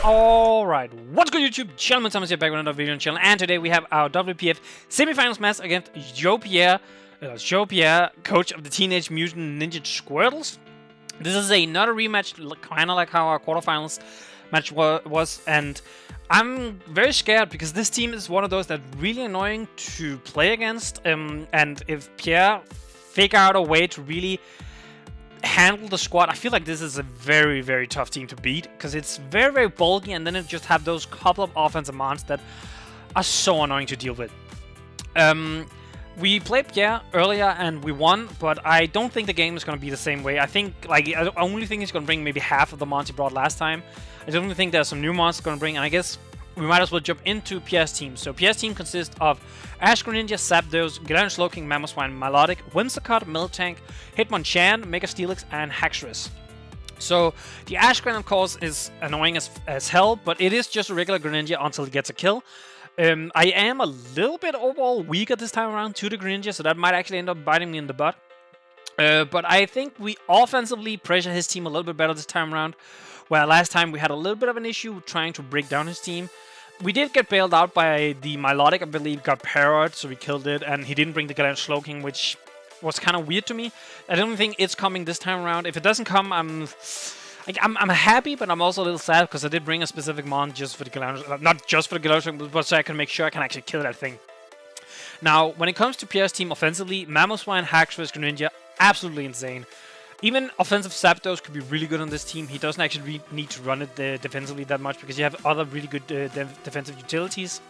Alright, what's good YouTube? Gentlemen, Thomas here back with another video on the channel, and today we have our WPF semifinals match against YoPierre, coach of the Teenage Mutant Ninja Squirtles. This is another rematch, kind of like how our quarterfinals match was, and I'm very scared because this team is one of those that's really annoying to play against, and if Pierre figure out a way to really handle the squad, I feel like this is a very, very tough team to beat because it's very, very bulky, and then it just have those couple of offensive mons that are so annoying to deal with. We played Pierre earlier and we won, but I don't think the game is going to be the same way. I think, like, I only think he's going to bring maybe half of the mons he brought last time. I don't think there's some new mons going to bring, and I guess we might as well jump into Pierre's team. So Pierre's team consists of Ash Greninja, Zapdos, Galarian Slowking, Mamoswine, Milotic, Whimsicott, Miltank, Hitmonchan, Mega Steelix, and Haxorus. So the Ash Greninja, of course, is annoying as hell, but it is just a regular Greninja until it gets a kill. I am a little bit overall weaker this time around to the Greninja, so that might actually end up biting me in the butt. But I think we offensively pressure his team a little bit better this time around, where last time we had a little bit of an issue trying to break down his team. We did get bailed out by the Milotic, I believe, got parried, so we killed it, and he didn't bring the Galarian Slowking, which was kind of weird to me. I don't think it's coming this time around. If it doesn't come, I'm happy, but I'm also a little sad because I did bring a specific mon just for the Galarian, not just for the Galarian, but so I can make sure I can actually kill that thing. Now, when it comes to Pierre's team offensively, Mamoswine, Haxorus, Greninja, absolutely insane. Even offensive Zapdos could be really good on this team. He doesn't actually need to run it defensively that much because you have other really good defensive utilities.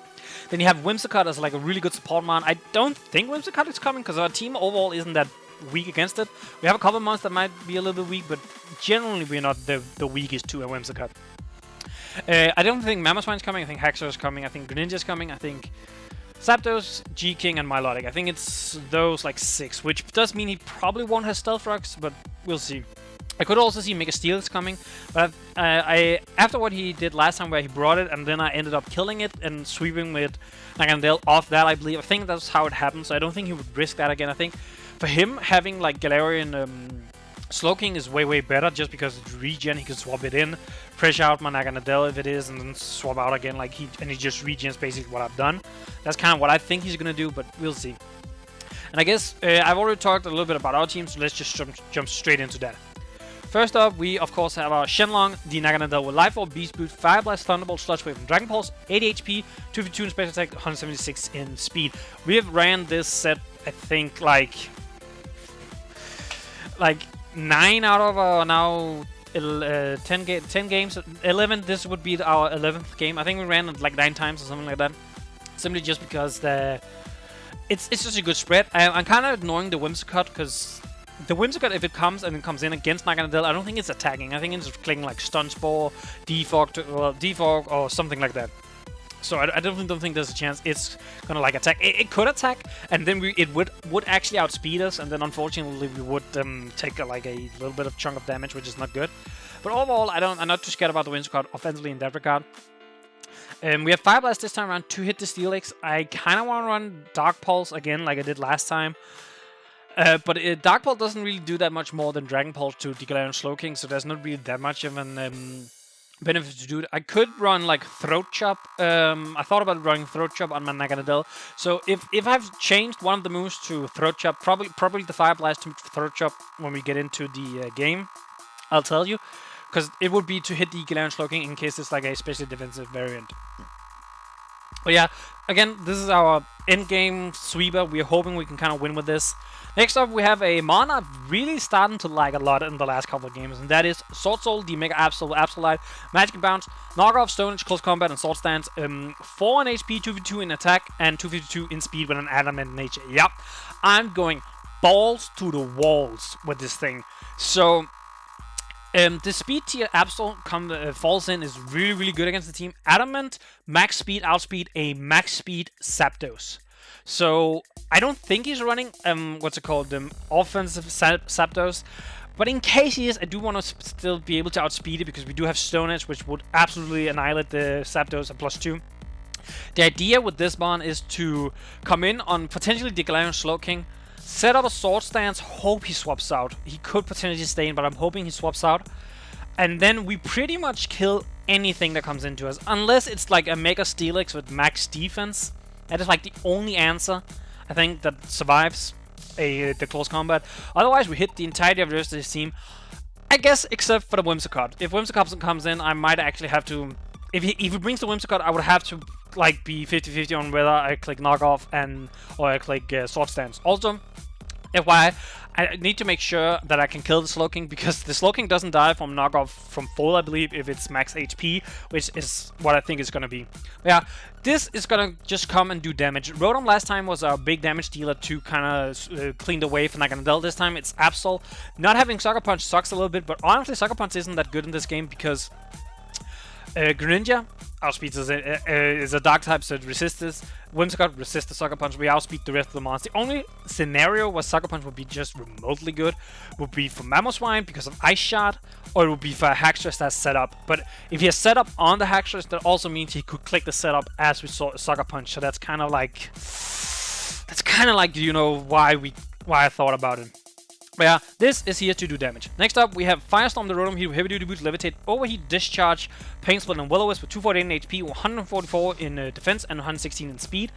Then you have Whimsicott as like a really good support mon. I don't think Whimsicott is coming because our team overall isn't that weak against it. We have a couple of mons that might be a little bit weak, but generally we're not the weakest to a Whimsicott. I don't think Mamoswine is coming. I think Haxorus is coming. I think Greninja is coming. I think Zapdos, G-King, and Milotic. I think it's those like 6, which does mean he probably won't have Stealth Rocks, but we'll see. I could also see Mega Steelix coming, but after what he did last time where he brought it and then I ended up killing it and sweeping with Naganadel off that, I think that's how it happened, so I don't think he would risk that again. I think for him, having like Galarian Slowking is way, way better just because it's regen. He can swap it in, pressure out my Naganadel if it is, and then swap out again like he just regens basically what I've done. That's kind of what I think he's going to do, but we'll see. And I guess I've already talked a little bit about our team, so let's just jump straight into that. First up, we of course have our Shenlong, the Naganadel with Life Orb, Beast Boot, Fire Blast, Thunderbolt, Sludge Wave, and Dragon Pulse, 80 HP, 252 in special attack, 176 in speed. We have ran this set, I think, like 9 out of our now 10 games, 11. This would be our 11th game. I think we ran it like 9 times or something like that. Simply just because it's just a good spread. I'm kind of ignoring the Whimsicott because the Whimsicott, if it comes and it comes in against Naganadel, I don't think it's attacking. I think it's clicking like Stun Spore, Defog, or something like that. So I don't think there's a chance it's gonna like attack. It could attack, and then it would actually outspeed us, and then unfortunately we would take like a little bit of chunk of damage, which is not good. But overall, I'm not too scared about the Whimsicott offensively in that regard. We have Fire Blast this time around to hit the Steelix. I kind of want to run Dark Pulse again like I did last time. But Dark Pulse doesn't really do that much more than Dragon Pulse to the Galarian Slowking, so there's not really that much of an benefit to do it. I could run like Throat Chop. I thought about running Throat Chop on my Naganadel. So if I've changed one of the moves to Throat Chop, probably the Fire Blast to Throat Chop when we get into the game, I'll tell you. Because it would be to hit the Galarian Slowking in case it's like a specially defensive variant. But yeah, again, this is our endgame sweeper. We're hoping we can kind of win with this. Next up, we have a mon I've really started to like a lot in the last couple of games, and that is Sword Soul, the Mega Absolite, Magic Bounce, Knockoff, Stone Edge, Close Combat, and Sword Stance. 4 in HP, 252 in attack, and 252 in speed with an adamant nature. Yep, I'm going balls to the walls with this thing. So the speed tier Absol falls in is really, really good against the team. Adamant, max speed, outspeed a max speed Zapdos. So I don't think he's running offensive Zapdos, but in case he is, I do want to still be able to outspeed it because we do have Stone Edge, which would absolutely annihilate the Zapdos at +2. The idea with this mon is to come in on potentially the Galarian Slowking, set up a Sword Stance, hope he swaps out. He could potentially stay in, but I'm hoping he swaps out. And then we pretty much kill anything that comes into us. Unless it's like a Mega Steelix with max defense. That is like the only answer, I think, that survives the close combat. Otherwise, we hit the entirety of the rest of this team. I guess except for the Whimsicott. If Whimsicott comes in, I might actually have to... If he brings the Whimsicott, I would have to like be 50-50 on whether I click Knockoff or I click Sword Stance. Also, FYI, I need to make sure that I can kill the Slowking, because the Slowking doesn't die from Knockoff from full, I believe, if it's max HP, which is what I think it's gonna be. But yeah, this is gonna just come and do damage. Rotom last time was our big damage dealer to kind of clean the way for Naganadel. This time it's Absol. Not having Sucker Punch sucks a little bit, but honestly, Sucker Punch isn't that good in this game because Greninja outspeeds is a dark type, so it resists this. Whimsicott resists the Sucker Punch. We outspeed the rest of the monster. The only scenario where Sucker Punch would be just remotely good would be for Mamoswine because of Ice Shot, or it would be for a Haxorus that's set up. But if he has set up on the Haxorus, that also means he could click the setup as we saw Sucker Punch. So that's kind of like you know why I thought about it. But yeah, this is here to do damage. Next up, we have Firestorm the Rotom here with Heavy Duty Boots, Levitate, Overheat, Discharge, Pain Split, and Will-O-Wisp with 248 in HP, 144 in defense, and 116 in speed.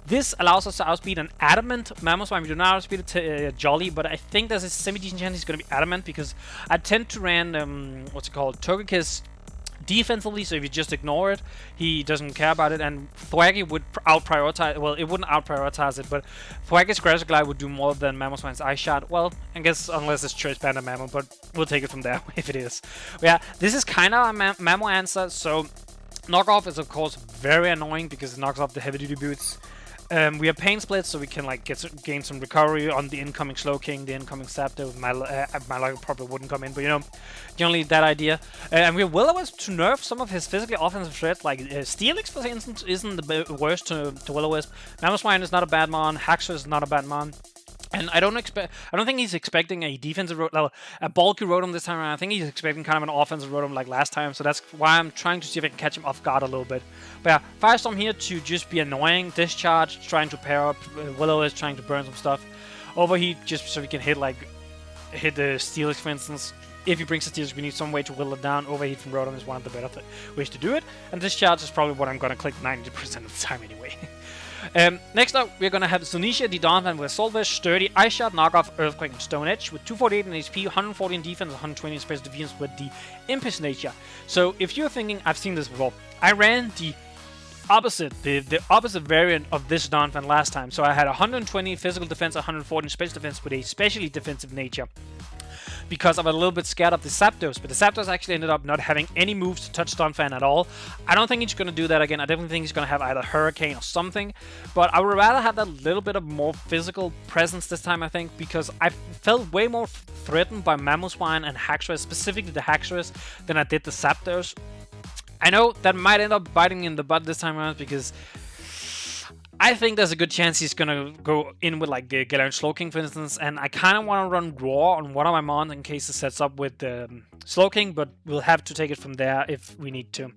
This allows us to outspeed an Adamant Mamoswine. We do not outspeed it Jolly, but I think there's a semi-decent chance he's going to be Adamant because I tend to ran, Togekiss defensively, so if you just ignore it, he doesn't care about it, and Thwaggy would out-prioritize, well, it wouldn't out-prioritize it, but Thwaggy's Grass Glide would do more than Mamoswine's Ice Shot. Well, I guess unless it's Choice Band of Mamo, but we'll take it from there if it is. But yeah, this is kind of a Mamo answer, so Knockoff is of course very annoying because it knocks off the Heavy Duty Boots. We have Pain Split, so we can like gain some recovery on the incoming Slowking, the incoming Zapdos. My luck probably wouldn't come in, but you know, generally that idea. And we have Will-O-Wisp to nerf some of his physically offensive threats, like Steelix, for instance, isn't the worst to Will-O-Wisp. Mamoswine is not a bad mon. Haxorus is not a bad mon. And I don't think he's expecting a defensive a bulky Rotom this time around. I think he's expecting kind of an offensive Rotom like last time. So that's why I'm trying to see if I can catch him off guard a little bit. But yeah, Firestorm here to just be annoying. Discharge, trying to pair up. Willow is trying to burn some stuff. Overheat, just so we can hit the Steelix, for instance. If he brings the Steelix, we need some way to whittle it down. Overheat from Rotom is one of the better ways to do it. And Discharge is probably what I'm going to click 90% of the time anyway. Next up, we're going to have Zunisha, the Donphan with Assault Vest, Sturdy, Ice Shot, Knockoff, Earthquake, and Stone Edge with 248 in HP, 140 in defense, 120 in special defense with the Impersonation. So if you're thinking, I've seen this before, I ran the opposite, the opposite variant of this Donphan last time. So I had 120 physical defense, 140 in special defense with a specially defensive nature, because I'm a little bit scared of the Zapdos, but the Zapdos actually ended up not having any moves to touch Donphan at all. I don't think he's going to do that again. I definitely think he's going to have either Hurricane or something, but I would rather have that little bit of more physical presence this time, I think, because I felt way more threatened by Mamoswine and Haxorus, specifically the Haxorus, than I did the Zapdos. I know that might end up biting in the butt this time around, because I think there's a good chance he's gonna go in with like Galarian Slowking, for instance, and I kind of want to run Roar on one of my mons in case it sets up with Slowking, but we'll have to take it from there if we need to.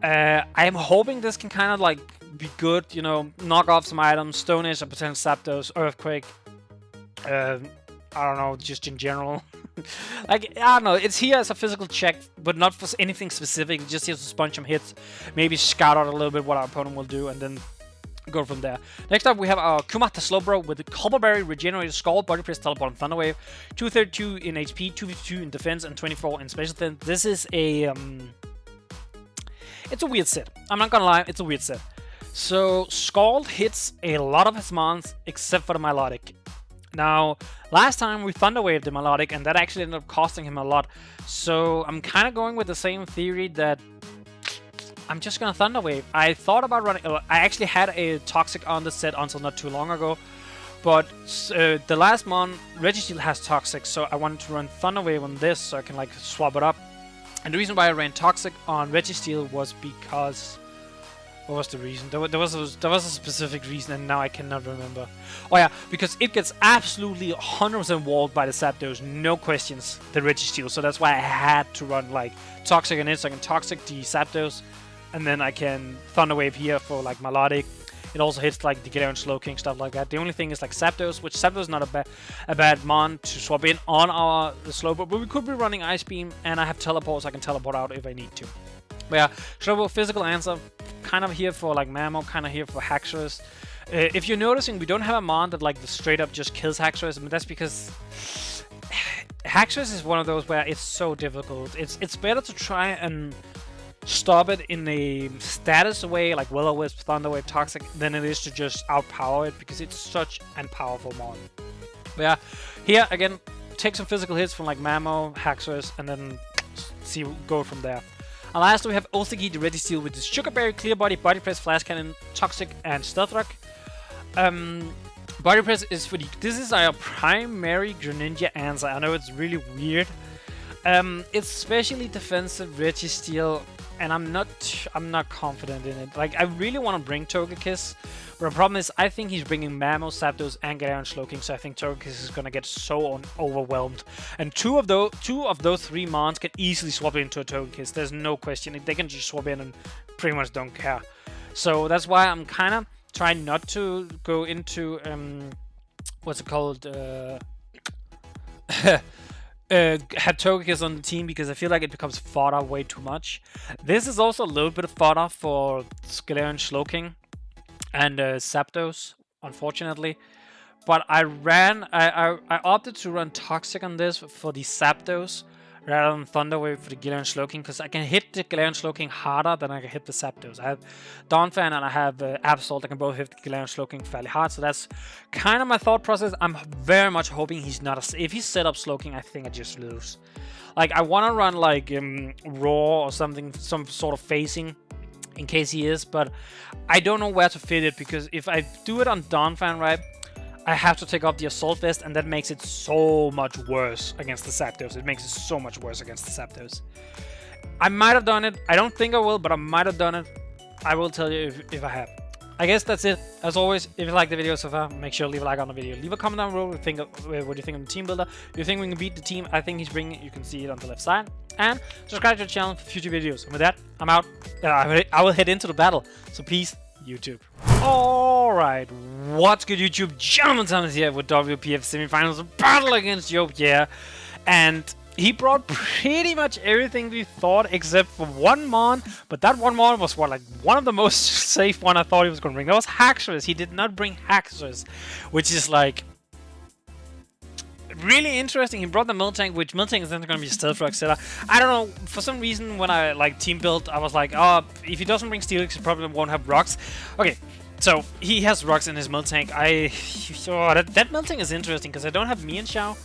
I am hoping this can kind of like be good, you know, knock off some items, Stone Edge, a potential Zapdos, Earthquake. I don't know, just in general. Like, I don't know, it's here as a physical check, but not for anything specific, just here to sponge some hits, maybe scout out a little bit what our opponent will do, and then go from there. Next up, we have our Kumata Slowbro with the Colberberry, Regenerated Skull, Body Press, Teleport, and Thunder Wave. 232 in HP, 252 in defense, and 24 in special defense. This is a it's a weird set. I'm not gonna lie, it's a weird set. So Scald hits a lot of his mons except for the Milotic. Now, last time we Thunder Waved the Milotic, and that actually ended up costing him a lot. So I'm kind of going with the same theory that I'm just gonna Thunder Wave. I thought about running. I actually had a Toxic on the set until not too long ago, but the last mon, Registeel, has Toxic, so I wanted to run Thunder Wave on this so I can like swap it up. And the reason why I ran Toxic on Registeel was because, what was the reason? There was a specific reason, and now I cannot remember. Oh yeah, because it gets absolutely 100% walled by the Zapdos, no questions, the Registeel. So that's why I had to run like Toxic on it, so I can Toxic the Zapdos. And then I can Thunder Wave here for like Milotic. It also hits like the Galarian Slowking, stuff like that. The only thing is like Zapdos, which Zapdos is not a bad mon to swap in on our Slowbro, but we could be running Ice Beam, and I have Teleport, so I can teleport out if I need to. But yeah, Slowbro, physical answer, kind of here for like Mamo, kind of here for Haxorus. If you're noticing, we don't have a mon that like straight up just kills Haxorus, but that's because Haxorus is one of those where it's so difficult. It's better to try and stop it in a status way, like Will-O-Wisp, Thunder Wave, Toxic, than it is to just outpower it, because it's such a powerful mon. But yeah, here again, take some physical hits from like Mamo, Haxorus, and then go from there. And last we have Ulthigi, the Registeel with his Sugar Berry, Clear Body, Body Press, Flash Cannon, Toxic, and Stealth Rock. Body Press is this is our primary Greninja answer. I know it's really weird. It's especially defensive Registeel, and I'm not confident in it. Like, I really want to bring Togekiss, but the problem is I think he's bringing Mamo, Zapdos, and Galarian Slowking, so I think Togekiss is gonna get so overwhelmed. And two of those three mons can easily swap into a Togekiss. There's no question. They can just swap in and pretty much don't care. So that's why I'm kind of trying not to go into what's it called? Have Togekiss on the team, because I feel like it becomes fodder way too much. This is also a little bit of fodder for Galarian Slowking and Zapdos, unfortunately. But I opted to run Toxic on this for the Zapdos rather than Thunder Wave for the Galarian Slowking, because I can hit the Galarian Slowking harder than I can hit the Zapdos. I have Donphan and I have Absol that can both hit the Galarian Slowking fairly hard, so that's kind of my thought process. I'm very much hoping he's not if he's set up Slowking, I think I just lose. Like, I want to run like Raw or something, some sort of facing in case he is, but I don't know where to fit it, because if I do it on Donphan, right, I have to take off the Assault Vest, and that makes it so much worse against the Zapdos. It makes it so much worse against the Zapdos. I might have done it. I don't think I will, but I might have done it. I will tell you if I have. I guess that's it. As always, if you like the video so far, make sure to leave a like on the video. Leave a comment down below what you think of the team builder. If you think we can beat the team I think he's bringing, you can see it on the left side. And subscribe to the channel for future videos. And with that, I'm out. I will head into the battle. So peace, YouTube. Alright, what's good, YouTube? Gentlemen, Thomas here with YoPierre semifinals, a battle against YoPierre. And he brought pretty much everything we thought except for one mon, but that one mon was like one of the most safe one I thought he was going to bring. That was Haxorus. He did not bring Haxorus, which is like really interesting. He brought the Miltank, which Miltank is then going to be a Stealth Rock setter. I don't know, for some reason when I like team built, I was like, oh, if he doesn't bring Steelix, he probably won't have rocks. Okay, so he has rocks in his Miltank. That Miltank is interesting because I don't have Mienshao.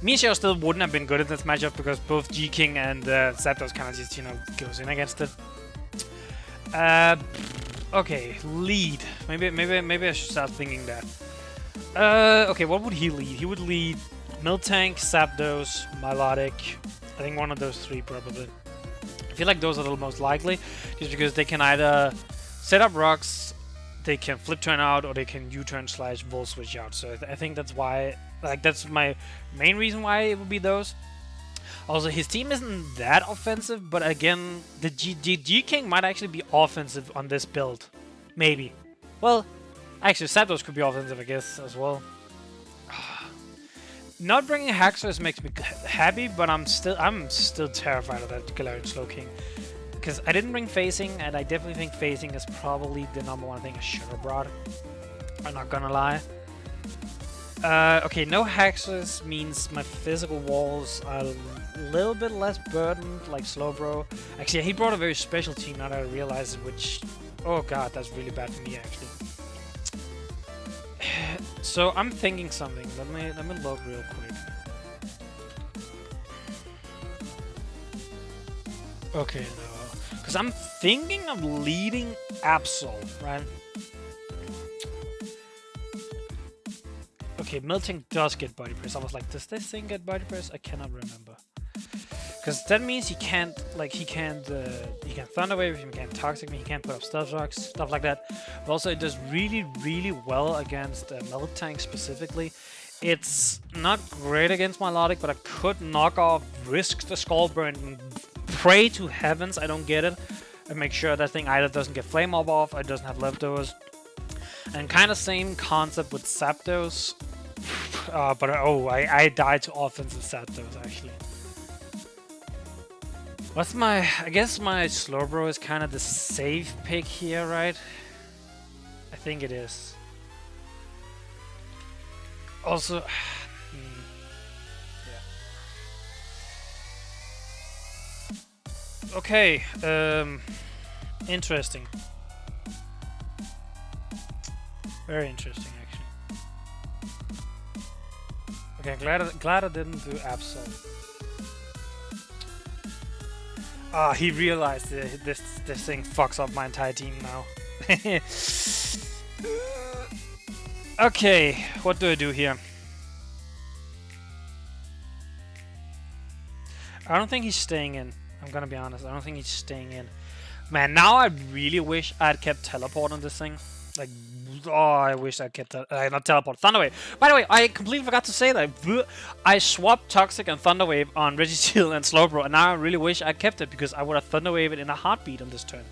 Mienshao still wouldn't have been good at this matchup because both G-King and Zapdos kind of just, goes in against it. Okay, lead. Maybe I should start thinking that. Okay, what would he lead? He would lead Miltank, Zapdos, Milotic. I think one of those three probably. I feel like those are the most likely, just because they can either set up rocks, they can flip turn out, or they can U-turn / Volt Switch out. So I think that's why, like, that's my main reason why it would be those. Also, his team isn't that offensive, but again, the G-King might actually be offensive on this build. Maybe. Well, actually, Zapdos could be offensive, I guess, as well. Not bringing Haxorus makes me happy, but I'm still terrified of that Galarian Slowking. Because I didn't bring Facing, and I definitely think Facing is probably the #1 thing I should have brought. I'm not gonna lie. Okay, no Haxorus means my physical walls are a little bit less burdened, like Slowbro. Actually, he brought a very special team, now that I realize it, which... Oh god, that's really bad for me, actually. So I'm thinking something. Let me look real quick. Okay, no, because I'm thinking of leading Absol, right? Okay, Miltank does get body press. I was like, does this thing get body press? I cannot remember. Because that means he can't Thunder Wave, he can't Toxic me, he can't put up Stealth Rocks, stuff like that. But also it does really, really well against Miltank specifically. It's not great against Milotic, but I could knock off, risk the Skull Burn, and pray to heavens I don't get it. And make sure that thing either doesn't get Flame Orb off or it doesn't have leftovers. And kind of same concept with Zapdos. But oh, I died to offensive Zapdos actually. What's my... I guess my Slowbro is kind of the safe pick here, right? I think it is. Also... yeah. Okay, interesting. Very interesting, actually. Okay, glad I didn't do Absol. Ah, he realized this thing fucks up my entire team now. Okay, what do I do here? I don't think he's staying in. I'm gonna be honest. I don't think he's staying in. Man, now I really wish I'd kept teleport on this thing. Like, oh, I wish I'd kept not teleport, Thunderwave. By the way, I completely forgot to say that. I swapped Toxic and Thunderwave on Registeel and Slowbro, and now I really wish I'd kept it because I would have Thunderwaved in a heartbeat on this turn.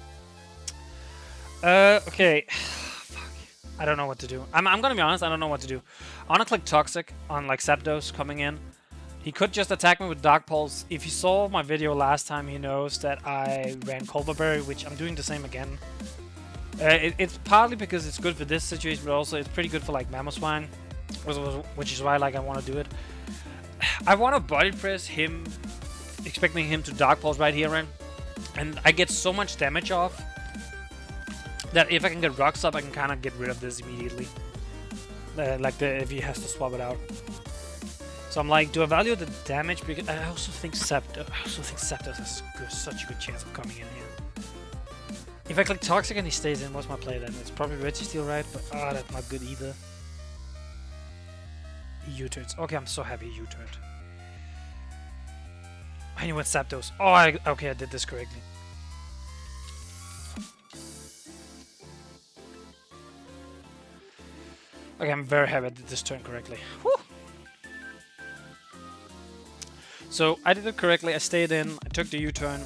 Okay. Fuck. I don't know what to do. I'm gonna be honest, I don't know what to do. I wanna click Toxic on like Zapdos coming in. He could just attack me with Dark Pulse. If you saw my video last time, he knows that I ran Culverberry, which I'm doing the same again. It's partly because it's good for this situation, but also it's pretty good for like Mamoswine, which is why like I want to do it. I want to body press him, expecting him to Dark Pulse right here, right? And I get so much damage off that if I can get Rocks up, I can kind of get rid of this immediately. If he has to swap it out. So I'm like, do I value the damage? Because I also think Zapdos has such a good chance of coming in here. If I click Toxic and he stays in, what's my play then? It's probably Registeel, right? But that's not good either. He U-turns. Okay, I'm so happy he U-turned. I knew what Zapdos. Oh, okay, I did this correctly. Okay, I'm very happy I did this turn correctly. Whew. So I did it correctly. I stayed in. I took the U-turn.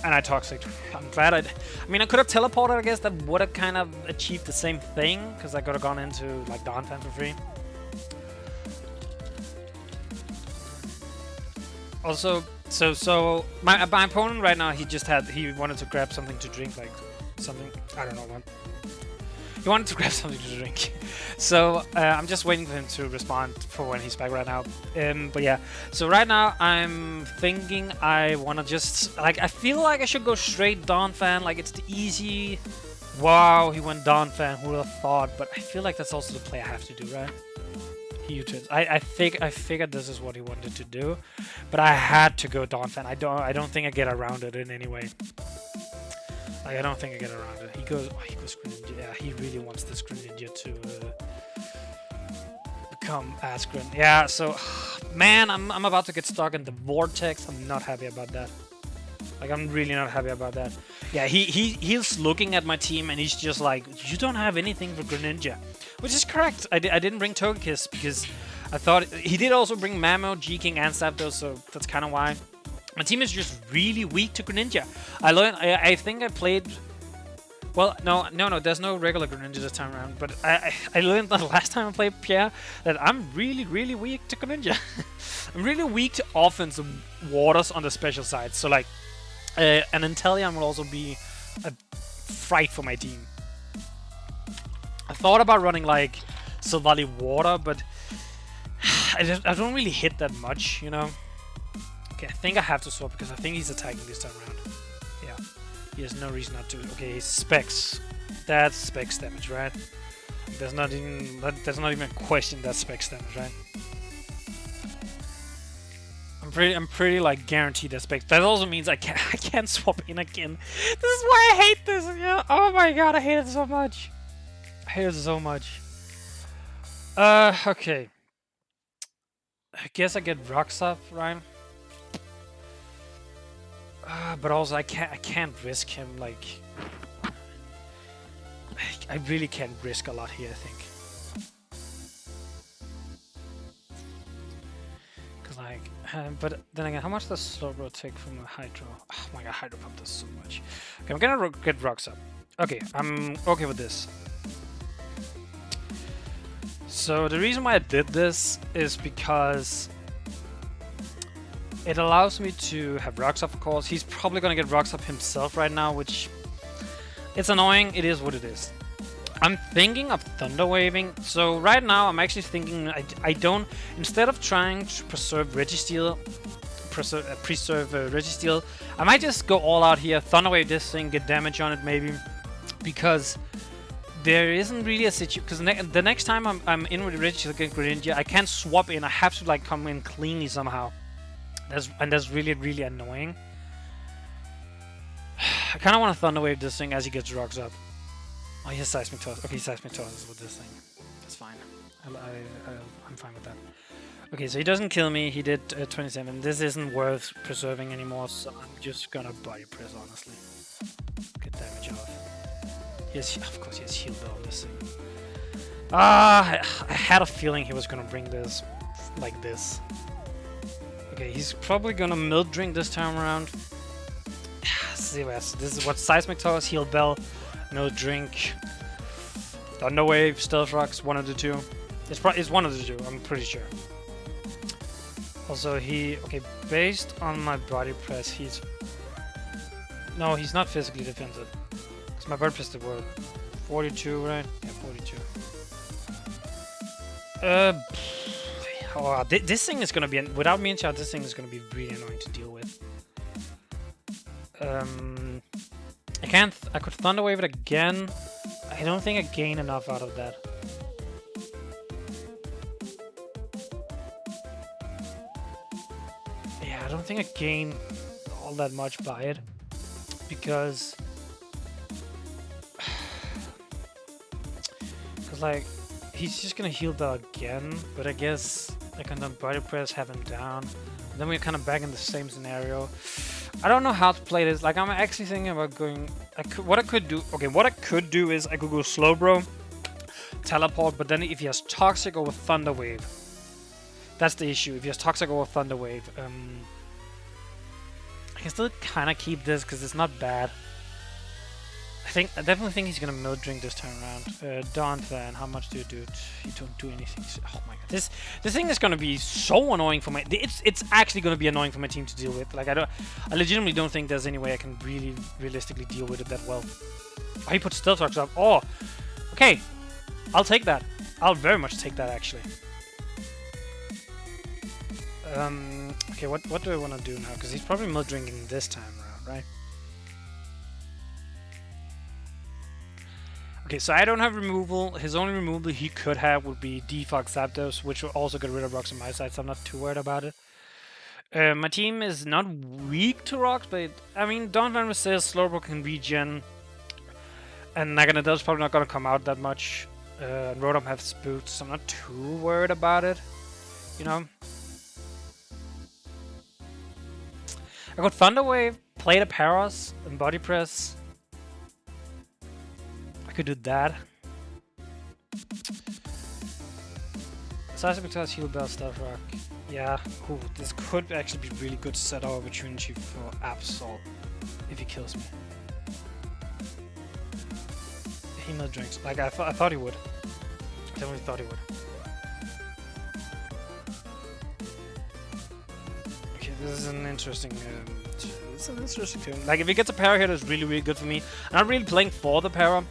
And I Toxic. I'm glad I mean, I could have teleported, I guess. That would have kind of achieved the same thing. Because I could have gone into, like, Donphan for free. Also, so my opponent right now, he wanted to grab something to drink. Like, something, I don't know what. He wanted to grab something to drink. So, I'm just waiting for him to respond for when he's back right now. But yeah, so right now I'm thinking I want to just, like, I feel like I should go straight Donphan. Like, it's the easy, wow, he went Donphan, who would have thought? But I feel like that's also the play I have to do, right? He U-turns. I figured this is what he wanted to do, but I had to go Donphan. I don't think I get around it in any way. Like, I don't think I get around it. He goes Greninja. Yeah, he really wants this Greninja to become Askren. Yeah, so, man, I'm about to get stuck in the Vortex. I'm not happy about that. Like, I'm really not happy about that. Yeah, he's looking at my team and he's just like, you don't have anything for Greninja. Which is correct. I didn't bring Togekiss because I thought... He did also bring Mamo, G-King, and Zapdos, so that's kind of why. My team is just really weak to Greninja. I think I played... Well, no, there's no regular Greninja this time around, but I learned that last time I played Pierre that I'm really, really weak to Greninja. I'm really weak to offensive waters on the special side, so like... an Inteleon will also be a fright for my team. I thought about running like Silvally Water, but I don't really hit that much, you know? Okay, I think I have to swap because I think he's attacking this time around. Yeah, he has no reason not to. Okay, Specs. That's Specs damage, right? There's not even a question that's Specs damage, right? I'm pretty like guaranteed that Specs. That also means I can't swap in again. This is why I hate this. Yeah. Oh my god, I hate it so much. I hate it so much. Okay. I guess I get Rocks up, right? But also I can't risk him, like... I really can't risk a lot here, I think. Cause like... but then again, how much does Slowbro take from a Hydro? Oh my god, Hydro Pump does so much. Okay, I'm gonna get Rocks up. Okay, I'm okay with this. So the reason why I did this is because it allows me to have rocks up, of course. He's probably gonna get rocks up himself right now, which it's annoying. It is what it is. I'm thinking of thunder waving. So right now I'm actually thinking I don't, instead of trying to preserve Registeel, Registeel, I might just go all out here, thunder wave this thing, get damage on it maybe, because there isn't really a situation, because the next time I'm in with Registeel against Greninja, I can't swap in. I have to like come in cleanly somehow. That's really, really annoying. I kind of want to thunder wave this thing as he gets rocks up. Oh, he has seismic toss. Okay, seismic tosses with this thing. That's fine. I'm fine with that. Okay, so he doesn't kill me. He did 27. This isn't worth preserving anymore, so I'm just gonna body press, honestly. Get damage off. Yes, of course he has healed on this thing. I had a feeling he was gonna bring this like this. Okay, he's probably gonna milk drink this time around. See, this is what seismic toss, heal bell, milk drink, thunder wave, stealth rocks, one of the two. It's one of the two. I'm pretty sure. Also, okay, based on my body press, he's not physically defensive. Because my body press did work. 42, right? Yeah, 42. Oh, this thing is gonna be, without me and chat, this thing is gonna be really annoying to deal with. I could thunder wave it again. I don't think I gain enough out of that. Yeah, I don't think I gain all that much by it, because like he's just gonna heal bell again, but I guess I can then body press, have him down, and then we're kind of back in the same scenario. I don't know how to play this. Like, I'm actually thinking about going. What I could do is I could go slow bro, teleport, but then if he has toxic over thunder wave, that's the issue. If he has toxic over thunder wave, I can still kind of keep this because it's not bad. I definitely think he's gonna milk drink this time around. Dawn Fan, how much do you do? You don't do anything. Oh my god, this thing is gonna be so annoying for my. It's actually gonna be annoying for my team to deal with. Like I legitimately don't think there's any way I can really realistically deal with it that well. Oh, he put stealth rocks up. Oh, okay, I'll take that. I'll very much take that actually. Okay, what do I want to do now? Because he's probably milk drinking this time around, right? Okay, so I don't have removal. His only removal he could have would be Defog Zapdos, which will also get rid of rocks on my side, so I'm not too worried about it. My team is not weak to rocks, but I mean, Dawn Van says Slowbro can regen, and Naganadell's probably not going to come out that much. And Rotom has boots, so I'm not too worried about it, you know. I got Thunder Wave, play the Paras, and Body Press. I could do that. Seismic Toss, Heal Bell, Stealth Rock. Yeah, cool. This could actually be really good setup opportunity for Absol if he kills me. He no drinks. Like I thought he would. I definitely thought he would. Okay, this is an interesting. It's an interesting turn. Like if he gets a para here, that's really really good for me. I'm not really playing for the para,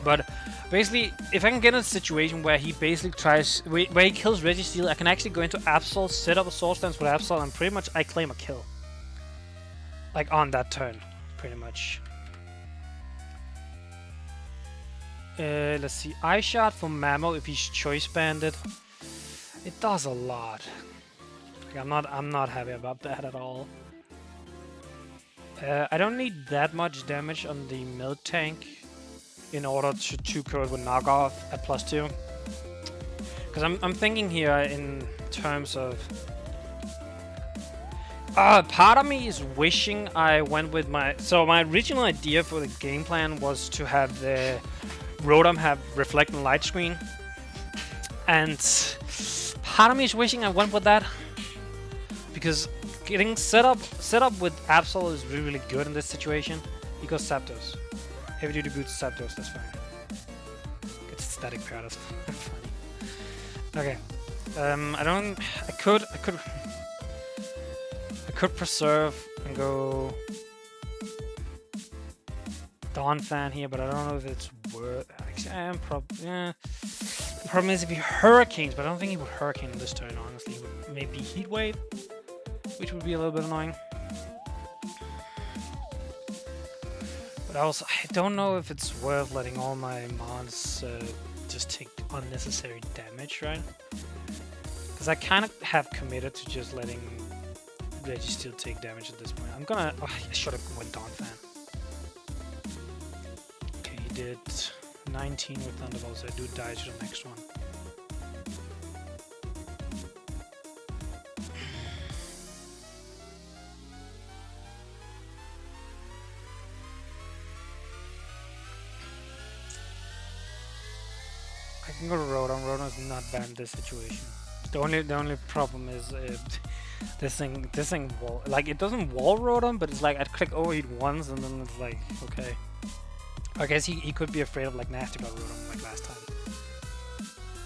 but basically, if I can get in a situation where he basically tries, where he kills Registeel, I can actually go into Absol, set up a Sword Stance with Absol, and pretty much I claim a kill. Like on that turn, pretty much. Let's see, Eye Shot for Mamo if he's Choice Banded. It does a lot. Like, I'm not happy about that at all. I don't need that much damage on the Milk Tank in order to 2-code with knockoff at +2. Because I'm thinking here in terms of... part of me is wishing I went with my... So my original idea for the game plan was to have the Rotom have Reflect and Light Screen. And part of me is wishing I went with that. Because getting set up with Absol is really, really good in this situation. He goes Zapdos. Heavy duty boots Zapdos, that's fine. It's static power, that's funny. Okay. I don't. I could preserve and go Dawn Fan here, but I don't know if it's worth. Actually, I am probably. Yeah. The problem is if he hurricanes, but I don't think he would hurricane this turn. Honestly, he would maybe Heat Wave, which would be a little bit annoying. But also, I don't know if it's worth letting all my mons just take unnecessary damage, right? Because I kind of have committed to just letting Registeel take damage at this point. I'm gonna... Oh, I should have went Dawn Fan. Okay, he did 19 with Thunderbolt, so I do die to the next one. I can go to Rotom. Rotom's not bad in this situation. The only problem is this thing wall, like, it doesn't wall Rotom, but it's like I'd click overheat once and then it's like, okay. I guess he could be afraid of like nasty about Rotom like last time.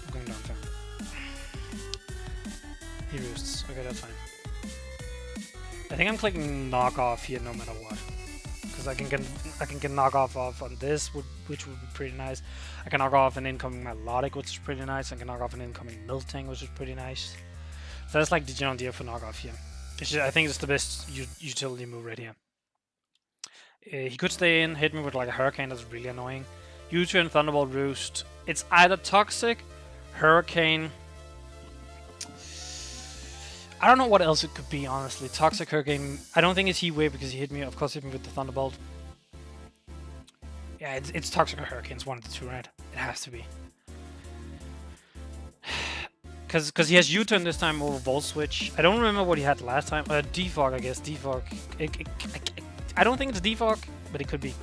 I'm going down turn. He roosts. Okay, that's fine. I think I'm clicking knock off here no matter what. Because I can get knock off on this, which would be pretty nice. I can knock off an incoming Melodic, which is pretty nice. I can knock off an incoming Miltank, which is pretty nice. So that's like the general idea for knock off here. I think it's the best utility move right here. He could stay in, hit me with like a Hurricane, that's really annoying. U-turn, Thunderbolt, Roost. It's either Toxic, Hurricane. I don't know what else it could be, honestly. Toxic, Hurricane. I don't think it's Heat Wave because he hit me, of course, hit me with the Thunderbolt. Yeah, it's Toxic or Hurricane. It's one of the two, right? It has to be. Because he has U-turn this time over Volt Switch. I don't remember what he had last time. Defog, I guess. Defog. I don't think it's Defog, but it could be.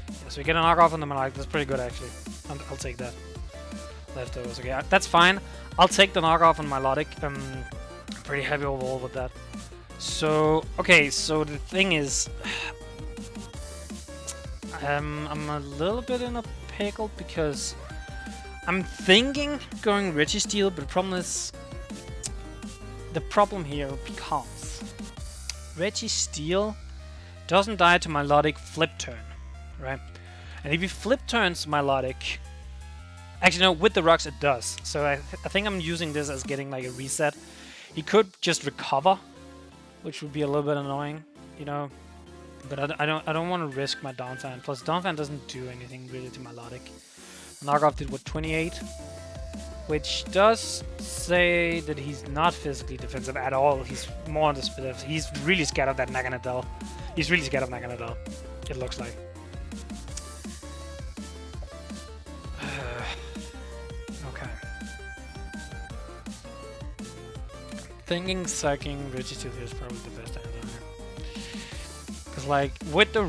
Yeah, so we get a knockoff on the Melodic. That's pretty good, actually. I'll take that. Leftovers. Okay, that's fine. I'll take the knockoff on Melodic. I'm pretty happy overall with that. So, okay, so the thing is... I'm a little bit in a pickle because... I'm thinking going Registeel, but the problem here becomes Registeel doesn't die to Melodic flip turn, right? And if he flip turns Melodic, actually no, with the rocks it does. So I think I'm using this as getting like a reset. He could just recover, which would be a little bit annoying, you know. But I don't want to risk my Dawn Fan. Plus Dawn Fan doesn't do anything really to Melodic. Knockoff did what, 28, which does say that he's not physically defensive at all. He's more on the split. He's really scared of that Naganadel. He's really scared of Naganadel, it looks like. Okay. Thinking sucking Registeel is probably the best answer here. Because like with the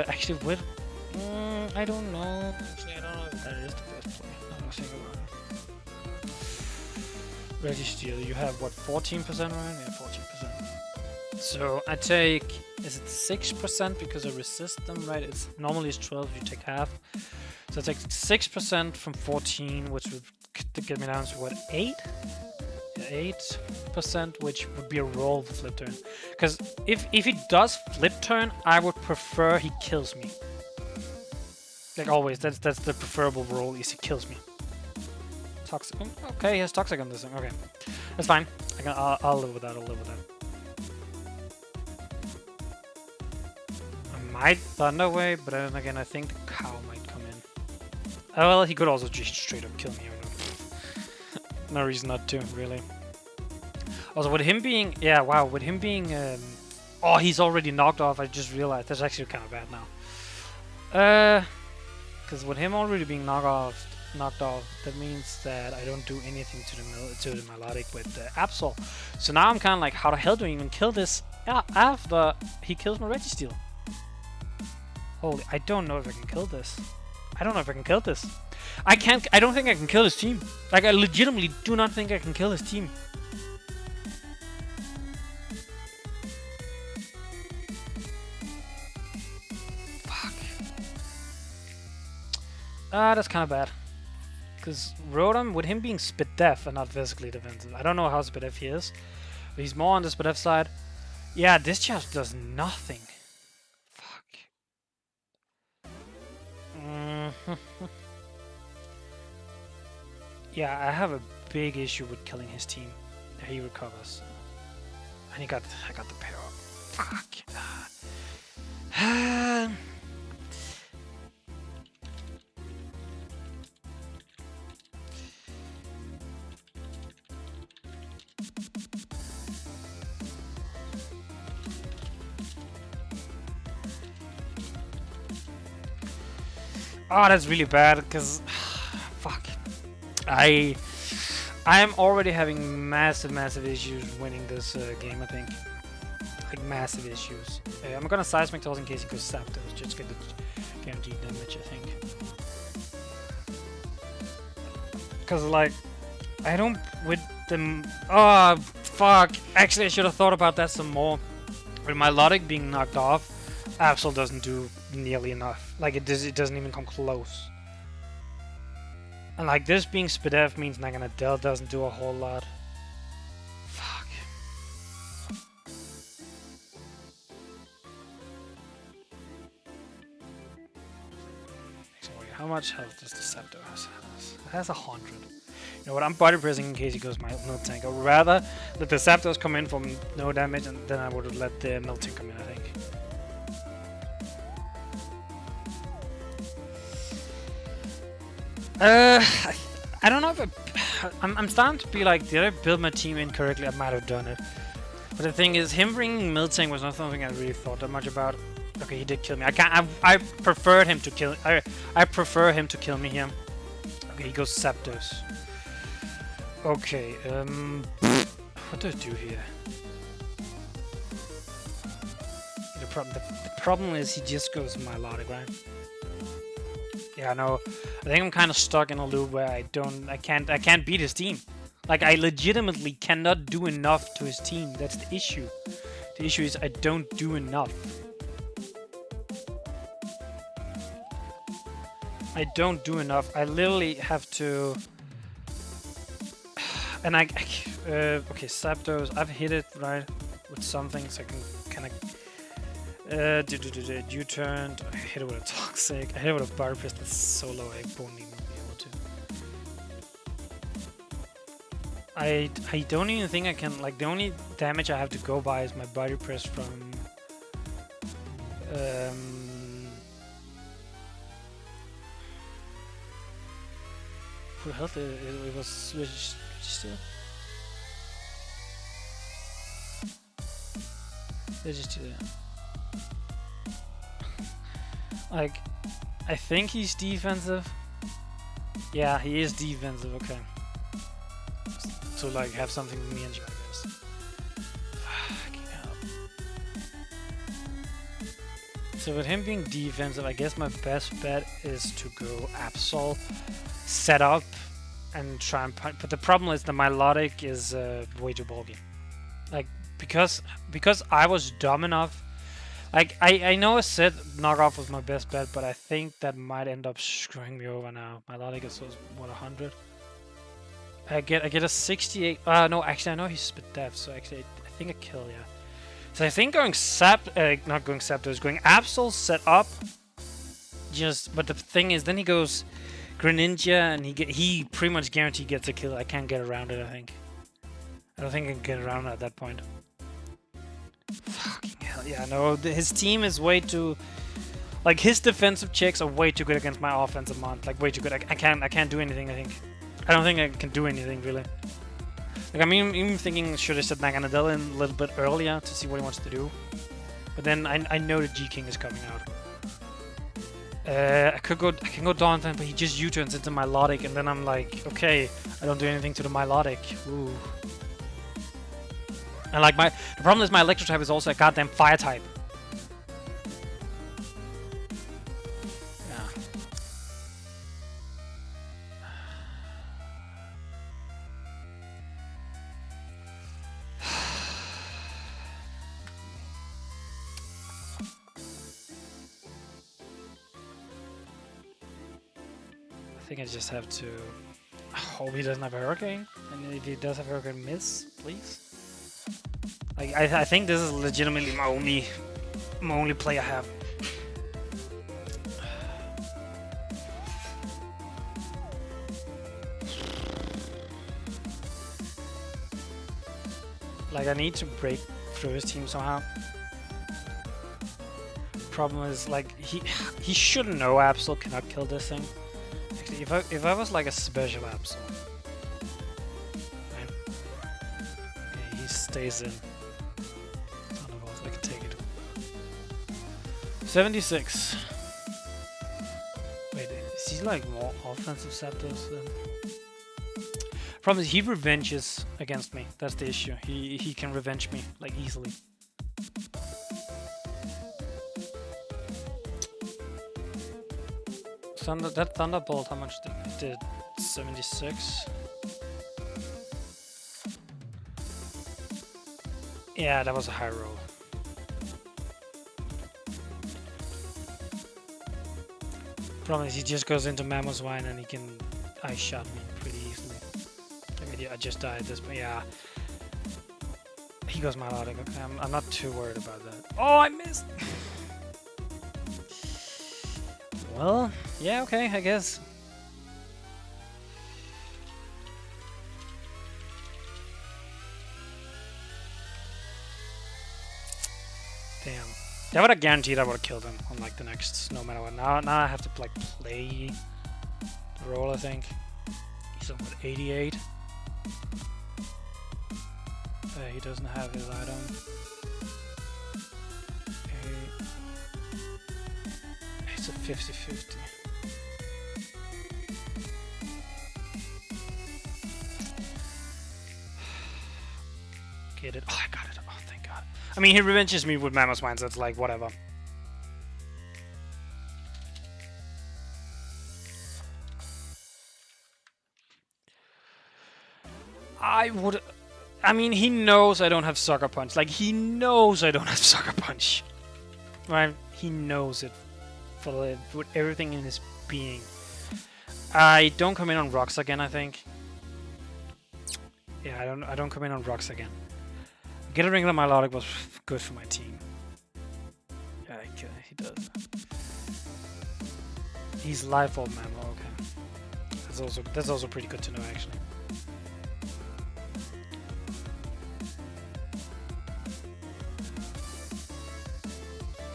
actually with I don't know. Actually, I don't know if that is the best play. I don't think about it. Registeel, you have what, 14%, right? Yeah, 14%. So I take, is it 6% because I resist them, right? It's normally it's 12, you take half. So I take 6% from 14, which would get me down to what, 8? Yeah, 8%, which would be a roll for flip turn. Because if he does flip turn, I would prefer he kills me. Like always, that's the preferable roll, is he kills me. Toxic. Okay, he has Toxic on this thing. Okay, that's fine. I'll live with that. I'll live with that. I might Thunder Wave, but then again, I think the cow might come in. Oh well, he could also just straight up kill me. No reason not to, really. Also, with him being, yeah, wow, with him being, oh, he's already knocked off. I just realized that's actually kind of bad now. Because with him already being knocked off, that means that I don't do anything to the Melodic with the Absol. So now I'm kind of like, how the hell do I even kill this after he kills my Registeel? Holy, I don't know if I can kill this. I don't think I can kill his team. Like, I legitimately do not think I can kill his team. That's kind of bad. Because Rotom, with him being spit def and not physically defensive, I don't know how spit def he is, but he's more on the spit def side. Yeah, this just does nothing. Fuck. Yeah, I have a big issue with killing his team. He recovers. And I got the pair up. Fuck. Oh, that's really bad, because... fuck. I am already having massive issues winning this game, I think. Like, massive issues. I'm gonna Seismic Toss in case he goes Zapdos, just get the guaranteed damage, I think. Because, like, I don't... with them... Oh, fuck. Actually, I should have thought about that some more. With my Milotic being knocked off, Absol doesn't do nearly enough. Like, it doesn't even come close. And like this being Spidef means Naganadel doesn't do a whole lot. Fuck. How much health does the Scepter has? It has 100. You know what? I'm body pressing in case he goes my Miltank. I would rather let the Zapdos come in from no damage, and then I would have let the Miltank come in, I think. I don't know if I'm starting to be like, did I build my team incorrectly? I might have done it. But the thing is, him bringing Miltank was not something I really thought that much about. Okay, he did kill me. I preferred him to kill. I prefer him to kill me here. Okay, he goes Zapdos. Okay, what do I do here? The problem is he just goes Milotic, right? Yeah, no. I think I'm kind of stuck in a loop where I can't beat his team. Like, I legitimately cannot do enough to his team. That's the issue. The issue is I don't do enough. I don't do enough. I literally have to... And okay, Zapdos, I've hit it, right? With something, so I can kind of... U-turned. I hit it with a Toxic. I hit it with a Bar Fist that's so low I won't even be able to. I don't even think I can, like, the only damage I have to go by is my Body Press from full health. It was switched still. It's just like, I think he's defensive. Yeah, he is defensive, okay. To like have something with me and you, I guess. Fucking hell. So with him being defensive, I guess my best bet is to go Absol, set up, and try and punch. But the problem is the Milotic is way too bulky. Like, because I was dumb enough. Like, I know I said knockoff was my best bet, but I think that might end up screwing me over now. Milotic is what, 100? I get a 68. No, actually I know he's spit def, so actually I think a kill, yeah. So I think going not going Zapdos, going Absol set up. But the thing is, then he goes Greninja, and he pretty much guaranteed gets a kill. I can't get around it, I think. I don't think I can get around it at that point. Fucking hell, yeah, no, his team is way too... Like, his defensive checks are way too good against my offensive mount. Like, way too good. I can't do anything, I think. I don't think I can do anything, really. Like, I'm even thinking, should I set Naganadel in a little bit earlier to see what he wants to do? But then I know the G-King is coming out. I can go Dauntless, but he just U-turns into Milotic, and then I'm like, okay, I don't do anything to the Milotic. Ooh. And like the problem is my Electro type is also a goddamn Fire type. Yeah. I think I just have to hope he doesn't have a Hurricane. And if he does have a Hurricane, miss, please. Like, I think this is legitimately my only play I have. Like, I need to break through his team somehow. Problem is, like, he should know Absol cannot kill this thing. Actually, if I was like a special Absol, right? Okay, he stays in. Thunderbolt, I can take it. 76. Wait, is he like more offensive Zapdos than? Problem is, he revenges against me. That's the issue. He can revenge me like easily. That Thunderbolt, how much did it did? 76. Yeah, that was a high roll. Problem is, he just goes into Mamoswine and he can ice shot me pretty easily. I mean, I just died this, but yeah. He goes Milotic. Okay, I'm not too worried about that. Oh, I missed! Well, yeah, okay, I guess. Damn. That would have guaranteed I would have killed him on like the next, no matter what. Now I have to like play the roll, I think. He's on what, 88? He doesn't have his item. It's a 50-50. Get it. Oh, I got it. Oh, thank God. I mean, he revenges me with Mamoswine, so it's like, whatever. I mean, he knows I don't have Sucker Punch. Like, he knows I don't have Sucker Punch. Right? He knows it. With everything in his being. I don't come in on rocks again, I think. Yeah, I don't come in on rocks again. Get a regular Milotic was good for my team. Yeah, he does. He's Life Orb Mammo, okay. That's also pretty good to know, actually.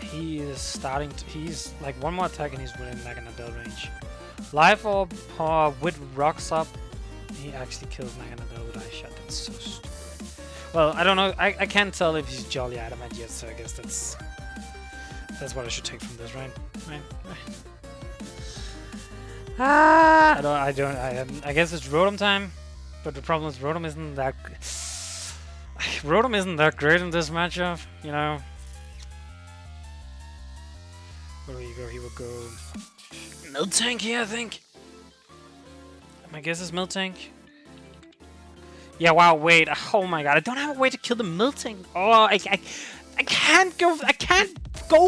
He is starting to... He's like one more attack and he's within like an Adele range. Life Orb with rocks up. He actually kills Naganadel with Ice Shot. That's so stupid. Well, I don't know. I can't tell if he's Jolly Adamant yet, so I guess that's what I should take from this, right? Right. Ah! I guess it's Rotom time, but the problem is Rotom isn't that... Rotom isn't that great in this matchup, you know? Where will you go? He will go Miltank here, I think. My guess is Miltank. Yeah, wow, wait. Oh my god, I don't have a way to kill the Miltank. Oh, I can't go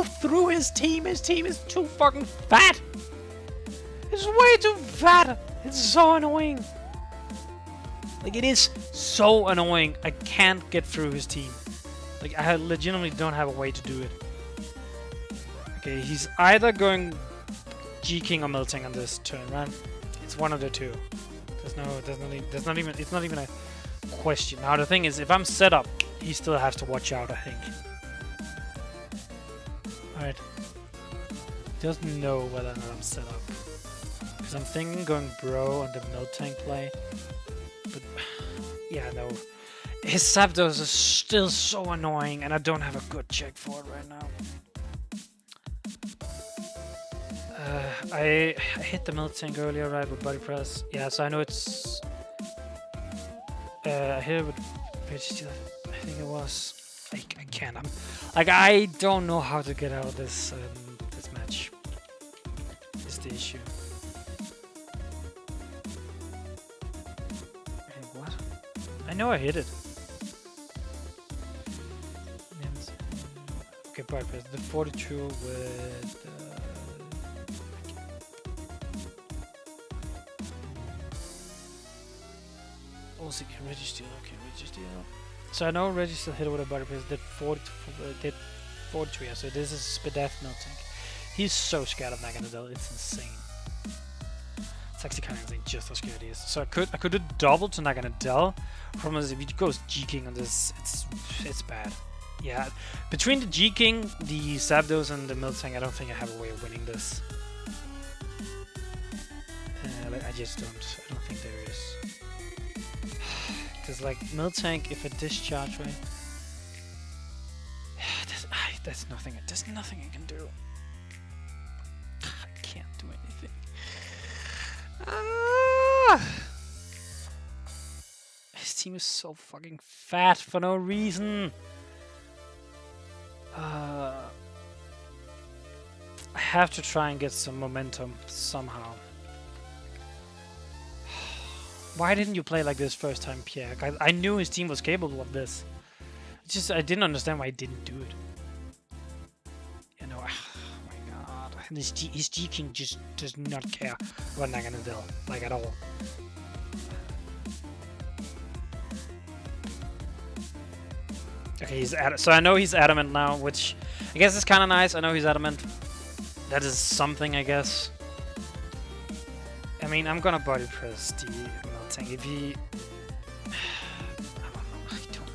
through his team. His team is too fucking fat. It's way too fat. It's so annoying. Like, it is so annoying. I can't get through his team. Like, I legitimately don't have a way to do it. Okay, he's either going G-King or Miltank on this turn, right? It's one of the two. It's not even a question. Now the thing is, if I'm set up, he still has to watch out, I think. Alright. Doesn't know whether or not I'm set up. Because I'm thinking going Bro on the Miltank play. But yeah, no. His Zapdos is still so annoying and I don't have a good check for it right now. I hit the Miltank earlier, right, with Body Press. Yeah, so I know it's... I hit it with Pitch Steel, I think it was. I can't. I don't know how to get out of this this match. Is the issue. Hey, what? I know I hit it. Okay, Body Press. The 42 with... see. Register. Okay, register. So I know register hit with a body press did 42. Yeah, so this is Spidef Miltank. He's so scared of Naganadel. It's insane. It's actually kind of insane just how scared he is. So I could do double to Naganadel. Problem is if he goes G King on this, it's bad. Yeah, between the G King, the Zapdos, and the Miltank, I don't think I have a way of winning this. I just don't. I don't think there is. Because like Miltank, if I discharge, right? That's nothing. There's nothing I can do. I can't do anything. His team is so fucking fat for no reason. I have to try and get some momentum somehow. Why didn't you play like this first time, Pierre? I knew his team was capable of this. It's just I didn't understand why he didn't do it. You know, oh my god. His G King just does not care about Naganadel, like at all. Okay, so I know he's adamant now, which I guess is kind of nice. I know he's adamant. That is something, I guess. I mean, I'm gonna body press the Miltank. If he, I don't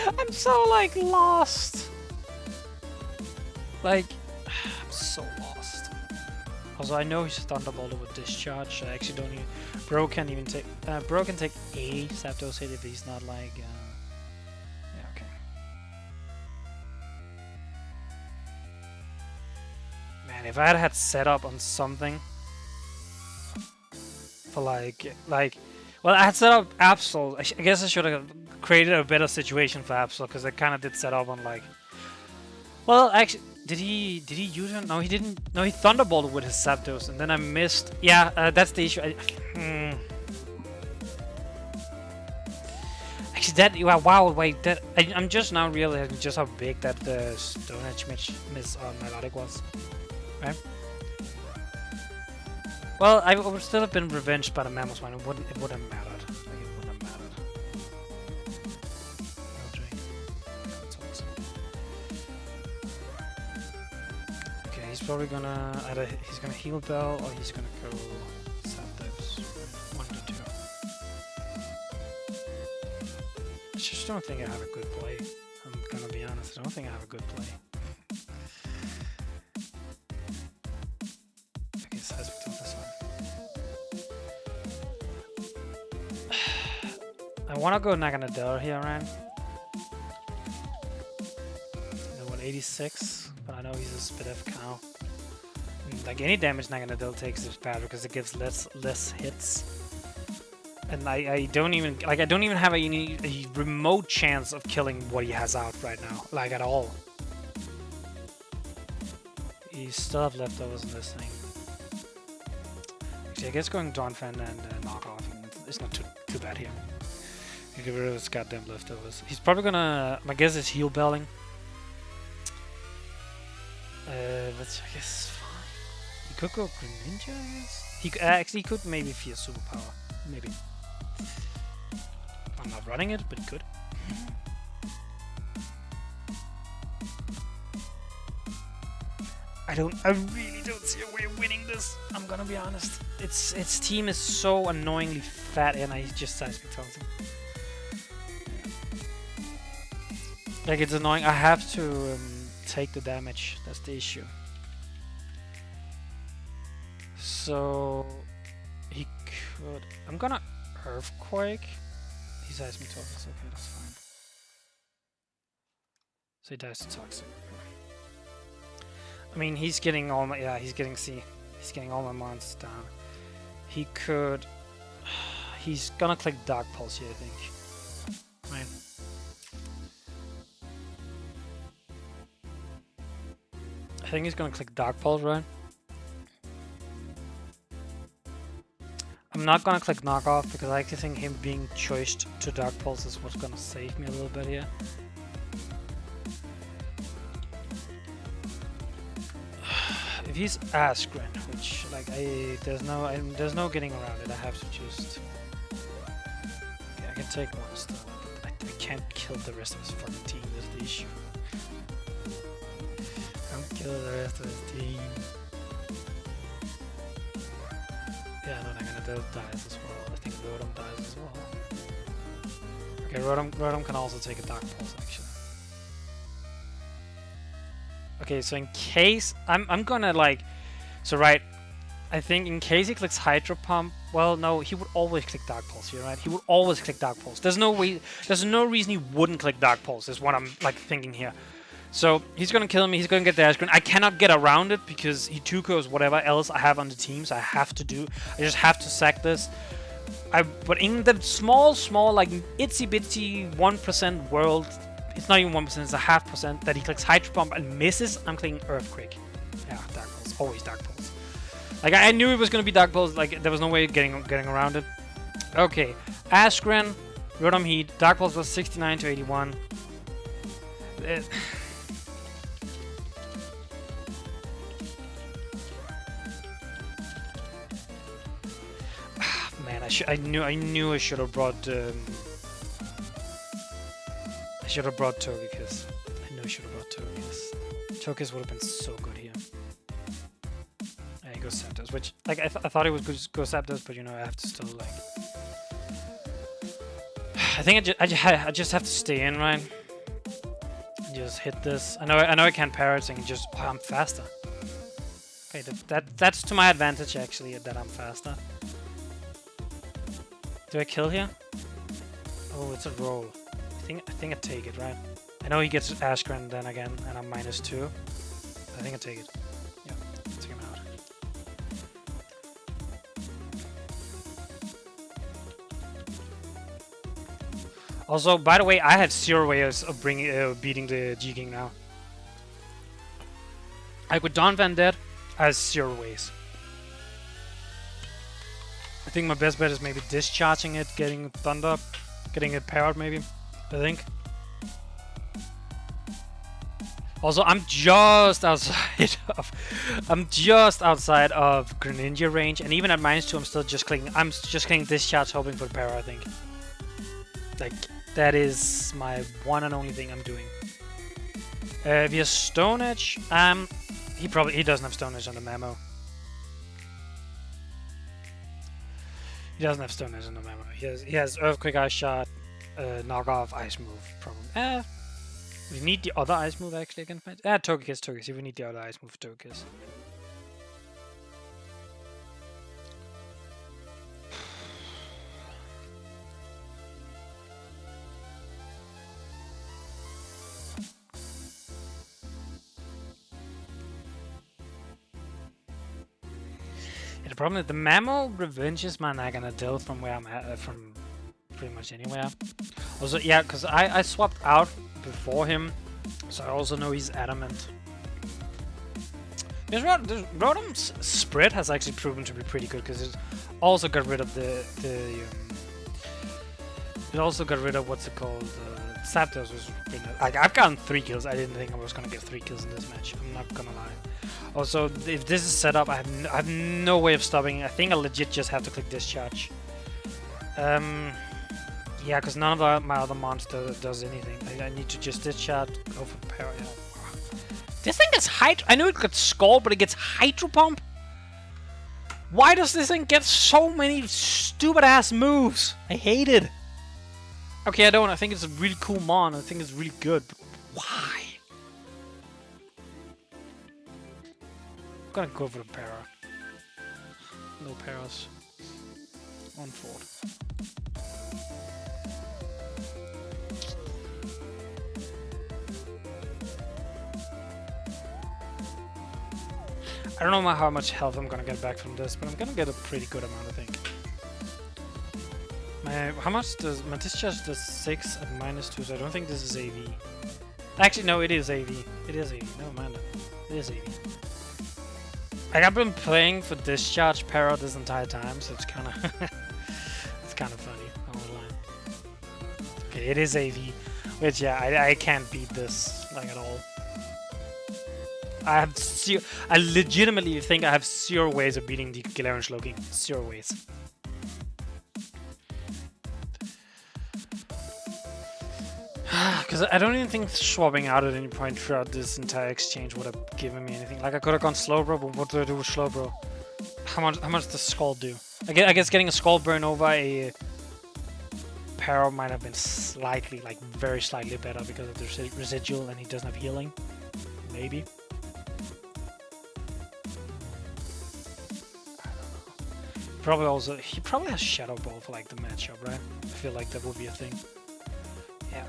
know. I'm so like lost. Like, I'm so lost. Also, I know he's Thunderbolter with discharge. I actually don't even. Bro can even take. Bro can take a Zapdos hit if he's not like. Yeah, okay. Man, if I had set up on something. For like, well, I had set up Absol. I guess I should have created a better situation for Absol because I kind of did set up on like. Well, actually, did he use it? No, he didn't. No, he Thunderbolted with his Zapdos, and then I missed. Yeah, that's the issue. Actually, that wow, wait, that I'm just now realizing just how big that the Stone Edge miss on Melodic was, right? Well, I would still have been revenged by the Mammoth one. It wouldn't have mattered. Like, it wouldn't have mattered. No drink. Okay, he's probably gonna either he's gonna heal Bell or he's gonna go Zapdos. 1 to 2. I just don't think I have a good play. I'm gonna be honest. I don't think I have a good play. I want to go Naganadel here, right? No, 186, but I know he's a Spidef cow. And like any damage Naganadel takes is bad because it gives less hits. And I don't even have a remote chance of killing what he has out right now, like at all. He still have leftovers in this thing. Actually, I guess going Donphan and knockoff is not too bad here. Get rid of his goddamn leftovers. He's probably gonna. My guess is heal belling. Which I guess is fine. He could go Greninja, I guess. He actually could maybe fear superpower. Maybe. I'm not running it, but he could. I really don't see a way of winning this. I'm gonna be honest. Its team is so annoyingly fat, and I just seismic something. Like, it's annoying. I have to take the damage. That's the issue. So he could. I'm gonna Earthquake. He seismic toxic. Okay, that's fine. So he dies to toxic. I mean, he's getting all my. Yeah, he's getting all my monsters down. He could. He's gonna click Dark Pulse here, I think. Right. I think he's gonna click Dark Pulse, right? I'm not gonna click Knockoff because I actually think him being choiced to Dark Pulse is what's gonna save me a little bit here. If he's Askren, which like there's no getting around it. I have to just. take one still. I can't kill the rest of his fucking team, that's the issue. Don't kill the rest of his team. Yeah, no, they're gonna dies as well. I think Rotom dies as well. Okay, Rotom can also take a Dark Pulse, actually. Okay, so in case... I'm gonna, like... So, right... I think in case he clicks Hydro Pump... Well, no, he would always click Dark Pulse here, right? He would always click Dark Pulse. There's no way... There's no reason he wouldn't click Dark Pulse, is what I'm, like, thinking here. So, he's gonna kill me, he's gonna get the Ash Screen. I cannot get around it because he 2-co's whatever else I have on the team, so I have to do... I just have to sack this. But in the small, like, itsy-bitsy 1% world... It's not even 1%, it's a 0.5% that he clicks Hydro Pump and misses, I'm clicking Earthquake. Yeah, Dark Pulse. Always Dark Pulse. Like, I knew it was going to be Dark Pulse. Like, there was no way getting around it. Okay. Askren, Rotom Heat. Dark Pulse was 69 to 81. Man, I knew I should have brought... I should have brought Togekiss. I knew I should have brought Togekiss. Togekiss would have been so good here. Yeah, he goes Zapdos, which, like, I thought he was going to go Zapdos, but, you know, I have to still, like... I think I just have to stay in, right? And just hit this. I know I can't parry and just... Oh, I'm faster. Okay, that's to my advantage, actually, that I'm faster. Do I kill here? Oh, it's a roll. I think I take it, right? I know he gets Askren then again, and I'm -2. I think I take it. Yeah, take him out. Also, by the way, I have 0 ways of beating the G-King now. Like with Don Van Dead, I have 0 ways. I think my best bet is maybe discharging it, getting Thunder, getting it paired maybe. I think. Also, I'm just outside of Greninja range, and even at -2, I'm still just clicking. I'm just clicking discharge, hoping for the power. I think. Like that is my one and only thing I'm doing. If he has Stone Edge, he doesn't have Stone Edge on the memo. He doesn't have Stone Edge on the memo. He has Earthquake, Ice Shot. Knockoff Ice Move problem. We need the other Ice Move actually against my... Togekiss. We need the other Ice Move for Togekiss. Yeah, the problem is the Mammal Revenges man are gonna deal from where I'm at, from pretty much anywhere. Also, yeah, because I swapped out before him, so I also know he's adamant. This Rotom's spread has actually proven to be pretty good because it also got rid of it also got rid of what's it called? Zapdos was like I've gotten 3 kills. I didn't think I was gonna get 3 kills in this match. I'm not gonna lie. Also, if this is set up, I have no way of stopping. I think I legit just have to click discharge. Yeah, because none of my other monster does anything. I need to just discharge, go for power. This thing gets Hydro. I knew it got Skull, but it gets Hydro Pump. Why does this thing get so many stupid ass moves? I hate it. Okay, I don't. I think it's a really cool mon. I think it's really good. But why? I'm gonna go for the para. No paras. 1/4. I don't know how much health I'm gonna get back from this, but I'm gonna get a pretty good amount, I think. How much does my discharge does 6 at -2, so I don't think this is AV. Actually, no, it is AV. It is AV. No, man, it is AV. Like I've been playing for discharge para this entire time, so it's kind of it's kind of funny. I won't lie. Okay, it is AV, which yeah, I can't beat this like at all. I legitimately think I have 0 ways of beating the Galarian Slowking. 0 ways. Because I don't even think swapping out at any point throughout this entire exchange would have given me anything. Like, I could have gone Slowbro, but what do I do with Slowbro? How much does Skull do? I guess getting a Skull burn over a Paro might have been slightly, like very slightly better because of the residual and he doesn't have healing. Maybe. Probably also, he probably has Shadow Ball for like the matchup, right? I feel like that would be a thing. Yeah.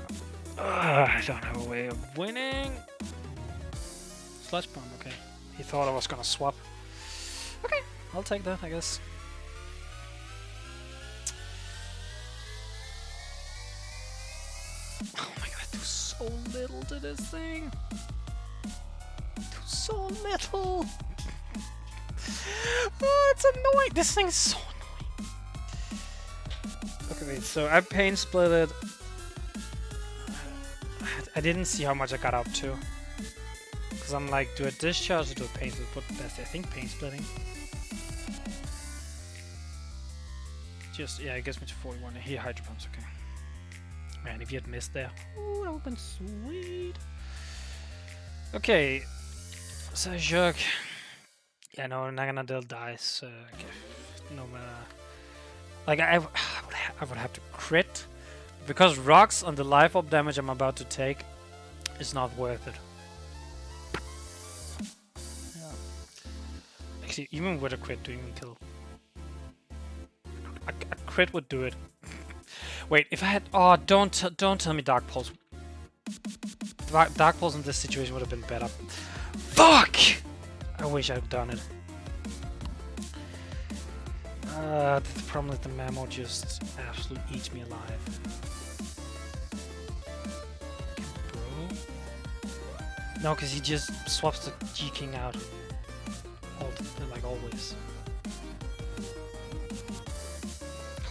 I don't have a way of winning. Sludge Bomb, okay. He thought I was gonna swap. Okay, I'll take that, I guess. Oh my god, I do so little to this thing. I do so little. Oh, it's annoying. This thing is so annoying. Okay, wait, so I pain split it. I didn't see how much I got up to. Because I'm like, do I discharge or do I pain split? But that's, I think, pain splitting. Just, yeah, it gets me to 41. He Hydro Pumps, okay. Man, if you had missed there. Ooh, that would have been sweet. Okay. So, Jerk. Yeah, no, Naganadel dies. Okay. No matter. Like, I would have to crit. Because rocks on the life orb damage I'm about to take is not worth it. Yeah. Actually, even with a crit, doing me kill. A crit would do it. Wait, if I had... Oh, don't tell me Dark Pulse. Dark Pulse in this situation would have been better. Fuck! I wish I'd done it. The problem is the Mammo just absolutely eats me alive. Bro? No, because he just swaps the G-King out. Like always.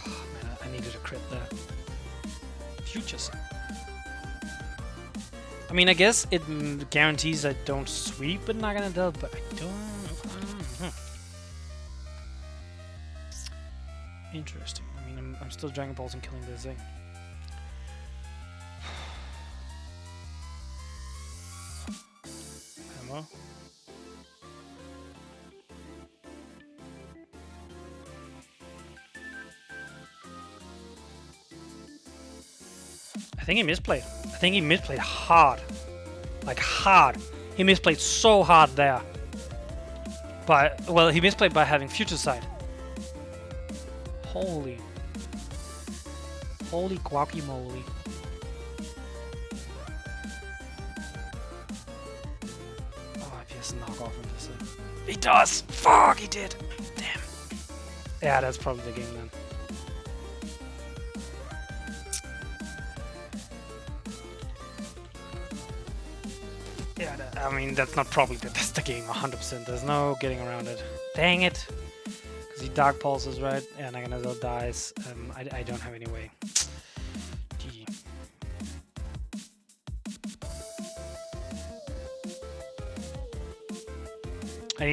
Oh, man, I needed a crit there. Future Sight. I mean, I guess it guarantees I don't sweep with Naganadel, but I don't... Interesting. I mean, I'm still Dragon Balls and killing this thing. Ammo. I think he misplayed. I think he misplayed hard. Like, hard. He misplayed so hard there. But, well, he misplayed by having Future Sight. Holy guacamole. Oh, if he has a knockoff in this thing. He does! Fuck, he did! Damn. Yeah, that's probably the game then. Yeah, I mean, that's not probably that's the game 100%. There's no getting around it. Dang it! Because he Dark Pulses, right? And Naganadel dies. I don't have any way. GG.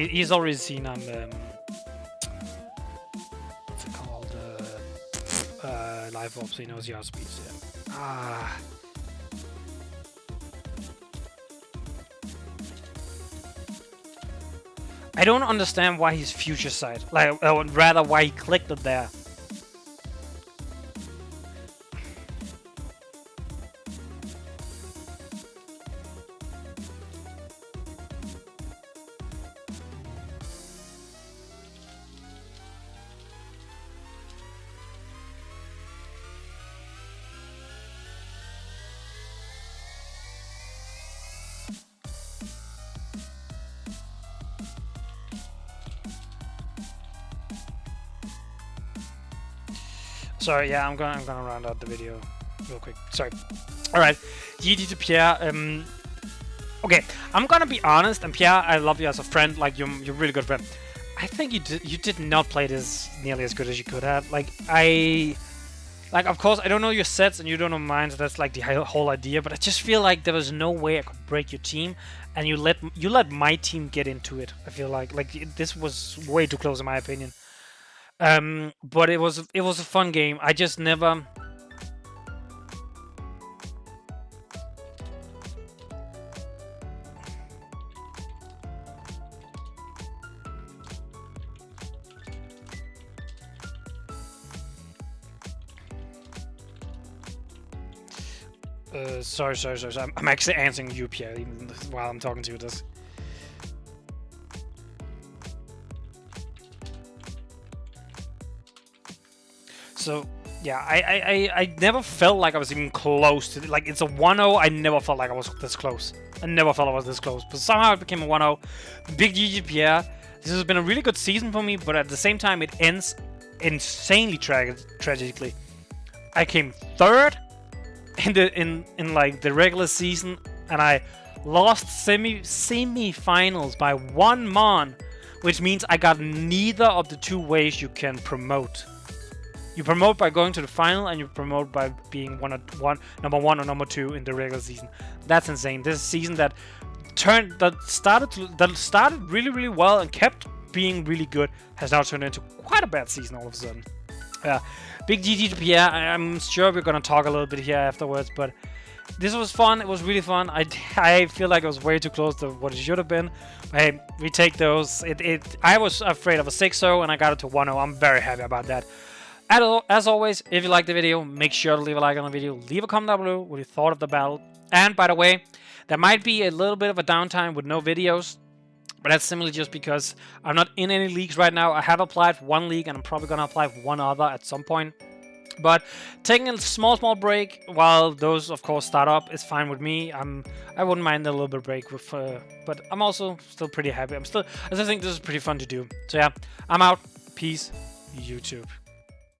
He's already seen I'm what's it called? Live Op, so he knows your speeds. Yeah. Ah. I don't understand why he's Future Sight. Like, or rather, why he clicked it there. Sorry, yeah, I'm gonna round out the video real quick. Sorry. All right, GG to Pierre. Okay, I'm gonna be honest, and Pierre, I love you as a friend. Like, you're a really good friend. I think you did not play this nearly as good as you could have. Like, of course, I don't know your sets and you don't know mine, so that's like the whole idea. But I just feel like there was no way I could break your team, and you let my team get into it. I feel like this was way too close in my opinion. But it was a fun game. I just never. Sorry. I'm actually answering YoPierre even while I'm talking to you. This. So yeah, I never felt like I was even close to like it's a 1-0. I never felt like I was this close. I never felt I was this close, but somehow it became a 1-0. Big GG Pierre. This has been a really good season for me, but at the same time it ends insanely tragically. I came third in like the regular season, and I lost semi-finals by 1 mon, which means I got neither of the 2 ways you can promote. You promote by going to the final, and you promote by being number one or number 2 in the regular season. That's insane. This season that started really well and kept being really good has now turned into quite a bad season all of a sudden. Big GG to Pierre. I'm sure we're gonna talk a little bit here afterwards, but this was fun. It was really fun. I feel like it was way too close to what it should have been. Hey, we take those. I was afraid of a 6-0 and I got it to 1-0. I'm very happy about that. As always, if you liked the video, make sure to leave a like on the video. Leave a comment down below what you thought of the battle. And by the way, there might be a little bit of a downtime with no videos, but that's simply just because I'm not in any leagues right now. I have applied for 1 league, and I'm probably gonna apply for 1 other at some point. But taking a small break while those, of course, start up is fine with me. I wouldn't mind a little bit of break with, but I'm also still pretty happy. I still think this is pretty fun to do. So yeah, I'm out. Peace, YouTube.